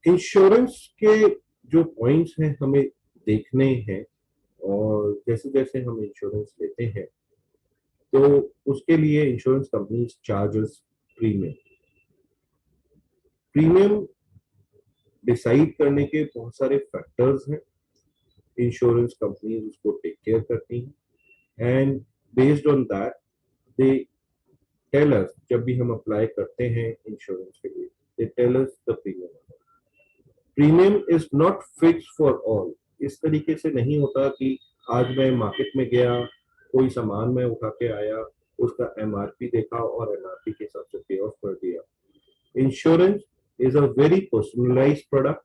Insurance के जो points हैं हमें देखने हैं, और जैसे जैसे हम इंश्योरेंस लेते हैं तो उसके लिए insurance company charges premium. Premium decide करने के बहुत सारे फैक्टर्स हैं, इंश्योरेंस कंपनी उसको टेक केयर करती हैं, and based on that they tell us, जब भी हम अप्लाई करते हैं इंश्योरेंस के लिए, they tell us the premium. Premium is not fix for all. इस तरीके से नहीं होता कि आज मैं मार्केट में गया, कोई सामान मैं उठा के आया, उसका एमआरपी देखा और एमआरपी के हिसाब से पे ऑफ कर दिया। Insurance is a very personalised product.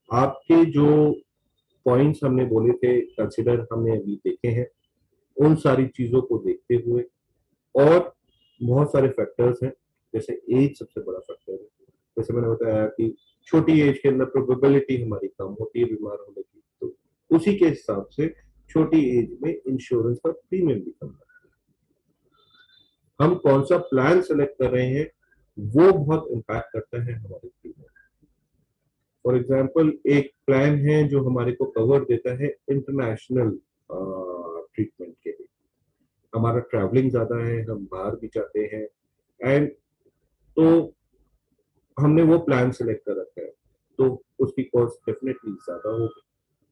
आपके जो पॉइंट्स हमने बोले थे, कंसिडर हमने अभी देखे हैं, उन सारी चीजों को देखते हुए, और बहुत सारे फैक्टर्स हैं, जैसे एज सबसे बड़ा फैक्टर है। जैसे मैंने बताया कि छोटी एज के अंदर प्रोबेबिलिटी हमारी कम होती है बीमार होने की, तो उसी के हिसाब से छोटी एज में इंश्योरेंस का प्रीमियम भी कम है। हम कौन सा प्लान सेलेक्ट कर रहे हैं वो बहुत इम्पैक्ट करता है हमारे प्रीमियम। फॉर एग्जाम्पल, एक प्लान है जो हमारे को कवर देता है इंटरनेशनल ट्रीटमेंट के लिए। हमारा ट्रैवलिंग ज्यादा है, हम बाहर भी जाते हैं, एंड तो हमने वो प्लान सेलेक्ट कर रखा है, तो उसकी कॉस्ट डेफिनेटली ज्यादा होगी।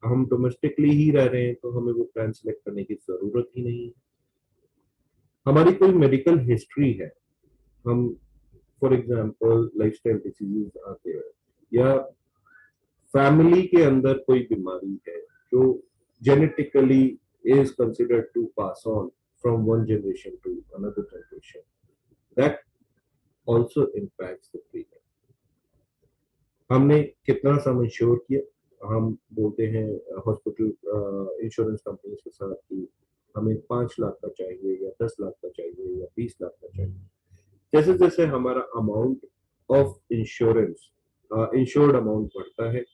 हम डोमेस्टिकली ही रह रहे हैं तो हमें वो प्लान सेलेक्ट करने की जरूरत ही नहीं है। हमारी कोई मेडिकल हिस्ट्री है, हम फॉर एग्जांपल लाइफस्टाइल डिसीजेस आते हैं, या फैमिली के अंदर कोई बीमारी है जो genetically is considered to pass on from one generation to another generation, that also impacts the premium. हमने कितना सम इंश्योर किया, हम बोलते हैं हॉस्पिटल इंश्योरेंस कंपनी के साथ कि हमें 5 लाख का चाहिए या 10 लाख का चाहिए या 20 लाख का चाहिए। जैसे जैसे हमारा amount of insurance, insured amount बढ़ता है,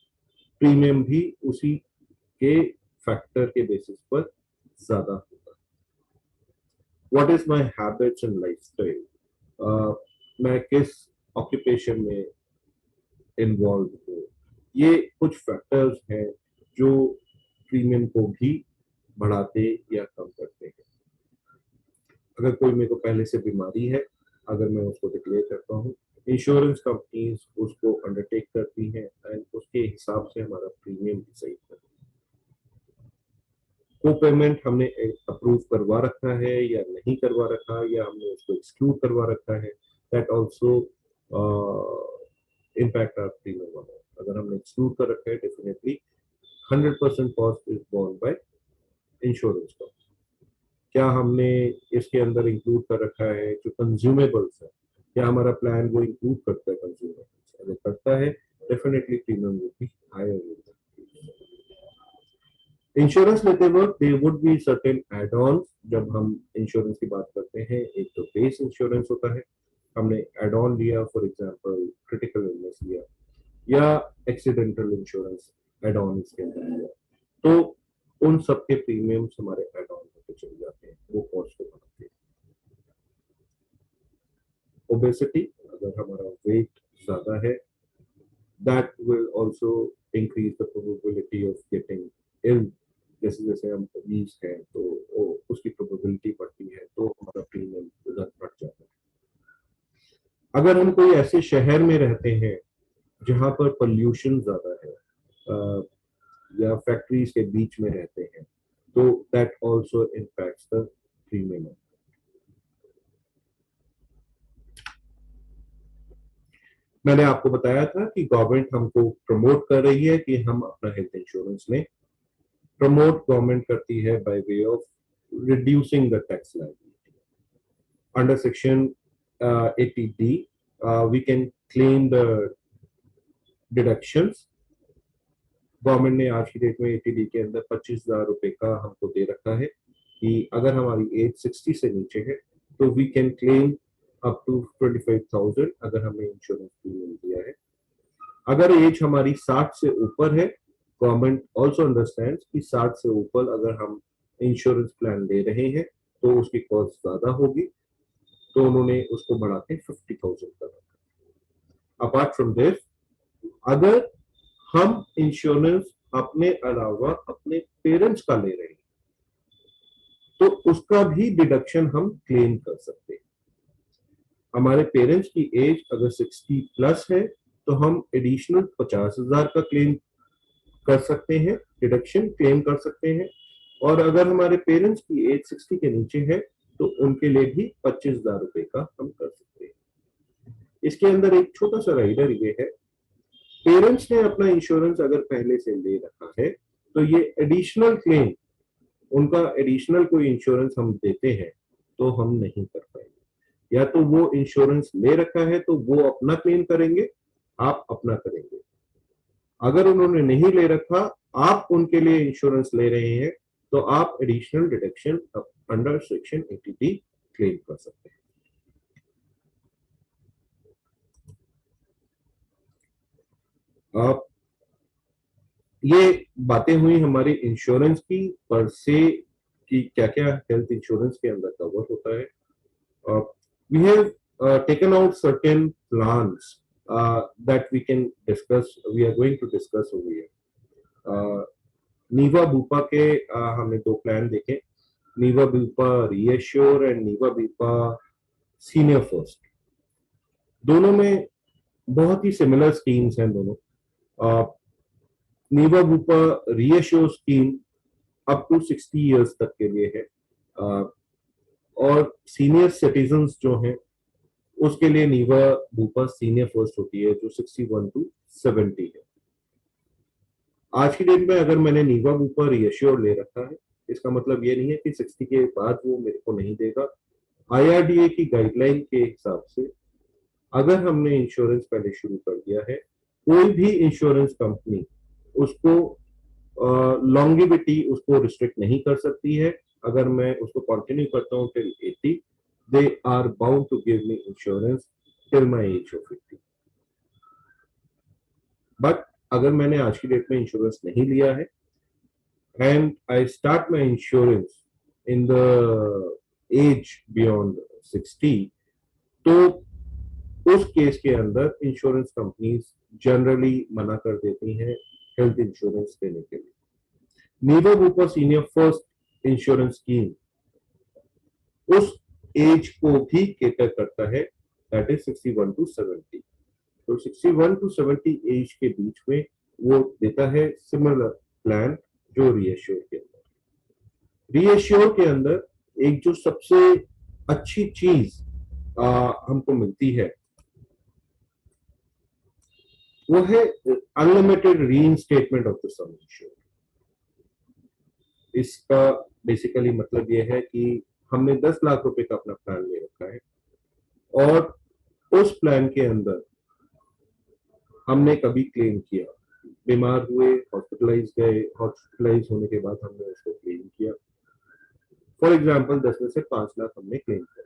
प्रीमियम भी उसी के फैक्टर के बेसिस पर ज्यादा होता है। What is my habits and lifestyle, मैं किस ऑक्यूपेशन में इन्वॉल्व हूँ, ये कुछ फैक्टर्स हैं जो प्रीमियम को भी बढ़ाते या कम करते हैं। अगर कोई मेरे को पहले से बीमारी है, अगर मैं उसको डिक्लेयर करता हूँ, इंश्योरेंस कंपनीज उसको अंडरटेक करती हैं, एंड उसके हिसाब से हमारा प्रीमियम डिसाइड करती है। को पेमेंट हमने अप्रूव करवा रखा है या नहीं करवा रखा, या हमने उसको एक्सक्लूड करवा रखा है, that also impact our premium amount. अगर हमने एक्सक्लूड कर रखा है, definitely 100% cost is borne by insurance company. क्या हमने इसके अंदर इंक्लूड कर रखा है जो कंज्यूमेबल्स है, क्या हमारा प्लान वो इंक्लूड करता है कंज्यूमेबल्स? अगर करता है, definitely premium will be higher. Insurance लेते वक्त there would be certain add on. जब हम इंश्योरेंस की बात करते हैं, एक तो बेस इंश्योरेंस होता है, हमने एड ऑन लिया, फॉर एग्जांपल क्रिटिकल इलनेस लिया, या एक्सीडेंटल इंश्योरेंस एड ऑन इसके अंदर लिया, तो उन सबके प्रीमियम्स हमारे एड ऑन होते चले जाते हैं, वो कॉस्ट को बढ़ाते हैं। ओबेसिटी, अगर हमारा वेट ज्यादा है, that will also increase the probability of getting ill. जैसे जैसे हम ओबीस हैं तो उसकी प्रोबेबिलिटी बढ़ती है, तो हमारा प्रीमियम उधर बढ़ जाता है। अगर हम कोई ऐसे शहर में रहते हैं जहाँ पर पोल्यूशन ज्यादा है, या फैक्ट्रीज के बीच में रहते हैं, तो that also impacts the premium. मैंने आपको बताया था कि गवर्नमेंट हमको प्रमोट कर रही है कि हम अपना हेल्थ इंश्योरेंस लें। प्रमोट गवर्नमेंट करती है by way of reducing the tax liability. Under section 80D we can claim the deductions। Government ने आज की डेट में 80D के अंदर 25,000 रुपए का हमको दे रखा है कि अगर हमारी एज 60 से नीचे है तो we can claim up to 25,000 अगर हमने इंश्योरेंस प्रीमियम दिया है। अगर एज हमारी 60 से ऊपर है, गवर्नमेंट ऑल्सो अंडरस्टैंड कि 60 से ऊपर अगर हम इंश्योरेंस प्लान ले रहे हैं तो उसकी कॉस्ट ज्यादा होगी, तो उन्होंने उसको बढ़ा के 50,000 कर रखा। अपार्ट फ्रॉम दिस, अगर हम इंश्योरेंस अपने अलावा अपने पेरेंट्स का ले रहे हैं तो उसका भी डिडक्शन हम क्लेम कर सकते हैं। हमारे पेरेंट्स की एज अगर 60 प्लस है तो हम एडिशनल 50,000 का क्लेम कर सकते हैं, डिडक्शन क्लेम कर सकते हैं। और अगर हमारे पेरेंट्स की एज 60 के नीचे है तो उनके लिए भी 25,000 रुपए का हम कर सकते हैं। इसके अंदर एक छोटा सा राइडर ये है, पेरेंट्स ने अपना इंश्योरेंस अगर पहले से ले रखा है तो ये एडिशनल क्लेम, उनका एडिशनल कोई इंश्योरेंस हम देते हैं तो हम नहीं कर पाएंगे। या तो वो इंश्योरेंस ले रखा है तो वो अपना क्लेम करेंगे, आप अपना करेंगे। अगर उन्होंने नहीं ले रखा, आप उनके लिए इंश्योरेंस ले रहे हैं तो आप additional deduction under section 80D claim कर सकते हैं। आप ये बातें हुई हमारी इंश्योरेंस की पर से कि क्या क्या हेल्थ इंश्योरेंस के अंदर कवर होता है। We have taken out certain plans that we are going to discuss over here. Niva Bupa के हमने दो प्लान देखे, Niva Bupa reassure and Niva Bupa senior first. दोनों में बहुत ही सिमिलर स्कीम्स हैं दोनों। Niva Bupa reassure scheme up to 60 years तक के लिए है, और सीनियर सिटीजन्स जो हैं उसके लिए नीवा बूपा सीनियर फर्स्ट होती है जो 61 to 70 है। आज की डेट में अगर मैंने नीवा बूपा रीएश्योर ले रखा है, इसका मतलब ये नहीं है कि 60 के बाद वो मेरे को नहीं देगा। IRDA की गाइडलाइन के हिसाब से अगर हमने इंश्योरेंस पहले शुरू कर दिया है, कोई भी इंश्योरेंस कंपनी उसको लॉन्गिविटी उसको रिस्ट्रिक्ट नहीं कर सकती है। अगर मैं उसको कंटिन्यू करता हूँ till 80, they are bound to give me insurance till my age of 50. But अगर मैंने आज की डेट में इंश्योरेंस नहीं लिया है and I start my insurance in the age beyond 60, तो उस केस के अंदर इंश्योरेंस कंपनीज जनरली मना कर देती हैं हेल्थ इंश्योरेंस देने के लिए। Niva Bupa senior first insurance scheme उस एज को भी केटर करता है, दैट इज 61 to 70। तो 61 to 70 एज के बीच में वो देता है सिमिलर प्लान जो रीएश्योर के अंदर। रीएश्योर के अंदर एक जो सबसे अच्छी चीज हमको मिलती है वो है unlimited reinstatement of the sum insured. इसका बेसिकली मतलब ये है कि हमने 10 लाख रुपए का अपना प्लान ले रखा है और उस प्लान के अंदर हमने कभी क्लेम किया, बीमार हुए, हॉस्पिटलाइज गए, हॉस्पिटलाइज होने के बाद हमने उसको क्लेम किया। फॉर एग्जांपल 10 में से 5 लाख हमने क्लेम किया।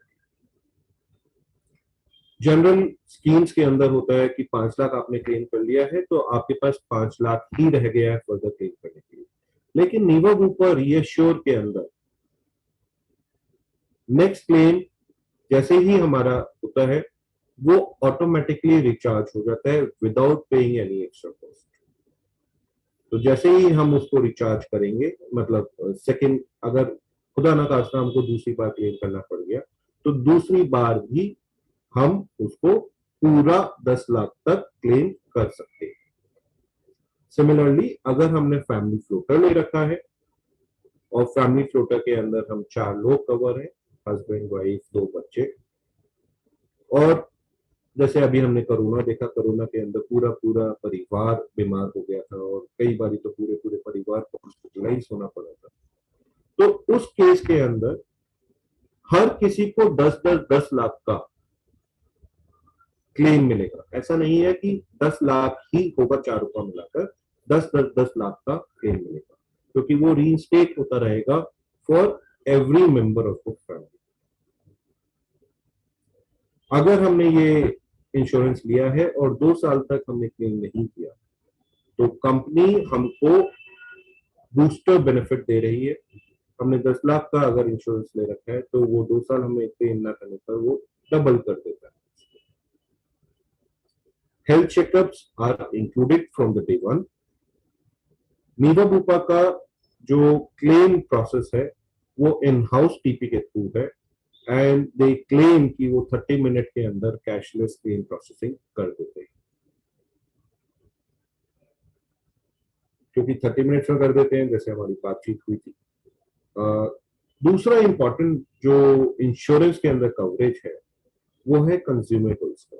जनरल स्कीम्स के अंदर होता है कि 5 लाख आपने क्लेम कर लिया है तो आपके पास 5 लाख ही रह गया है फर्दर क्लेम करने के लिए। लेकिन नीवा बूपा रीएश्योर के अंदर नेक्स्ट क्लेम जैसे ही हमारा होता है वो ऑटोमेटिकली रिचार्ज हो जाता है without paying any extra cost. तो जैसे ही हम उसको रिचार्ज करेंगे, मतलब सेकंड, अगर खुदा ना खास्ता हमको दूसरी बार क्लेम करना पड़ गया तो दूसरी बार भी हम उसको पूरा 10 लाख तक क्लेम कर सकते हैं। सिमिलरली अगर हमने फैमिली फ्लोटर ले रखा है और फैमिली फ्लोटर के अंदर हम 4 लोग कवर हैं, हस्बैंड, वाइफ, 2 बच्चे, और जैसे अभी हमने कोरोना देखा, कोरोना के अंदर पूरा पूरा परिवार बीमार हो गया था और कई बार तो पूरे पूरे परिवार को हॉस्पिटलाइज होना पड़ा था। तो उस केस के अंदर हर किसी को 10 लाख का क्लेम मिलेगा। ऐसा नहीं है कि 10 लाख ही होगा चारों का मिलाकर, 10 लाख का क्लेम मिलेगा, क्योंकि वो रीइंस्टेट होता रहेगा for every member of the family. अगर हमने ये इंश्योरेंस लिया है और 2 साल तक हमने क्लेम नहीं किया तो कंपनी हमको बूस्टर बेनिफिट दे रही है। हमने 10 लाख का अगर इंश्योरेंस ले रखा है तो वो 2 साल हमें क्लेम ना करने पर वो डबल कर देता है। Health checkups are included from the day one. Niva Bupa का जो क्लेम प्रोसेस है वो इन हाउस टीपी के थ्रू है, एंड दे क्लेम कि वो 30 मिनट के अंदर कैशलेस क्लेम प्रोसेसिंग कर देते हैं, क्योंकि 30 मिनट्स में कर देते हैं, जैसे हमारी बातचीत हुई थी। दूसरा इंपॉर्टेंट जो इंश्योरेंस के अंदर कवरेज है वो है कंज्यूमेबल्स का।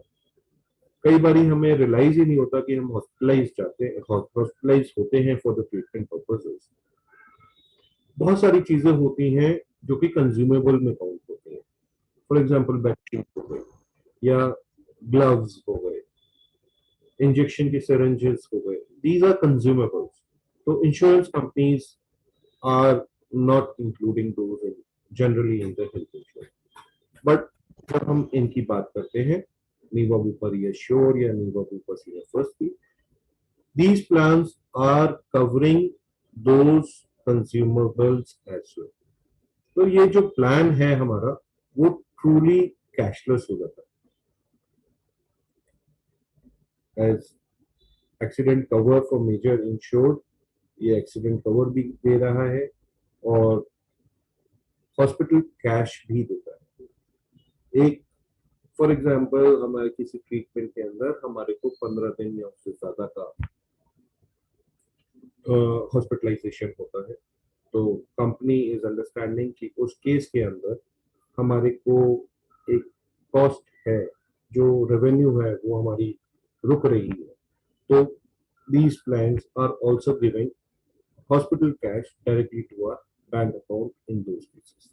कई बार हमें रियलाइज ही नहीं होता कि हम हॉस्पिटलाइज होते हैं फॉर द ट्रीटमेंट पर्पसेस। बहुत सारी चीजें होती हैं जो कि कंज्यूमेबल में काउंट होती हैं। फॉर एग्जांपल बेडशीट हो गई या ग्लव्स हो गए, इंजेक्शन की सिरिंजेस हो गए, दीज आर कंज्यूमेबल्स। तो insurance companies are not including those in generally in the health insurance. But जब हम इनकी बात करते हैं, नीवा बुपा रिएश्योर या नीवा बुपा सीनियर फर्स्ट की, these plans are covering those consumables as well। तो ये जो प्लान है हमारा वो ट्रूली कैशलेस हो जाता है। As accident cover for major insured, ये एक्सीडेंट कवर भी दे रहा है और हॉस्पिटल कैश भी देता है। एक फॉर एग्जांपल हमारे किसी ट्रीटमेंट के अंदर हमारे को 15 दिन या उससे ज्यादा का हॉस्पिटलाइजेशन होता है, तो कंपनी इज अंडरस्टैंडिंग कि उस केस के अंदर हमारे को एक कॉस्ट है, जो रेवेन्यू है वो हमारी रुक रही है। तो these plans are also giving hospital cash directly to our bank account in those cases।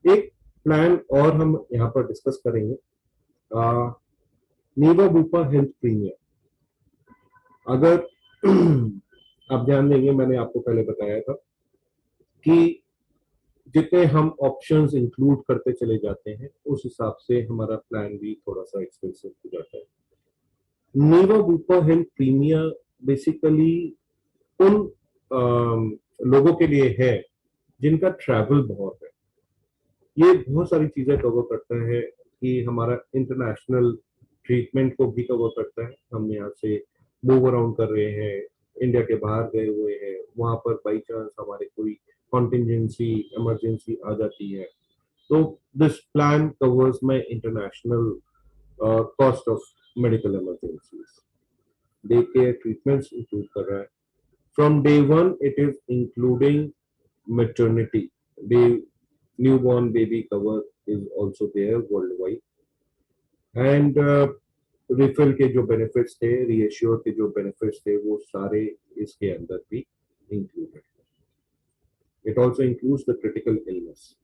एक प्लान और हम यहाँ पर डिस्कस करेंगे, नीवा बुपा हेल्थ प्रीमियम। अगर आप ध्यान देंगे, मैंने आपको पहले बताया था कि जितने हम ऑप्शंस इंक्लूड करते चले जाते हैं उस हिसाब से हमारा प्लान भी थोड़ा सा एक्सपेंसिव हो जाता है। नीवा बुपा हेल्थ प्रीमियम बेसिकली उन लोगों के लिए है जिनका ट्रैवल बहुत है। ये बहुत सारी चीजें कवर करता है कि हमारा इंटरनेशनल ट्रीटमेंट को भी कवर करता है। हम यहाँ से मूव अराउंड कर रहे हैं, इंडिया के बाहर गए हुए हैं, वहां पर बाई चांस हमारे कोई कॉन्टिजेंसी इमरजेंसी आ जाती है, तो this plan covers my international cost of medical emergencies. Day care treatments include कर रहा है। From day one it is including maternity, day newborn baby cover is also there worldwide, and refill के जो benefits थे, reassure के जो benefits थे, वो सारे इसके अंदर भी इंक्लूडेड है। It also includes the critical illness.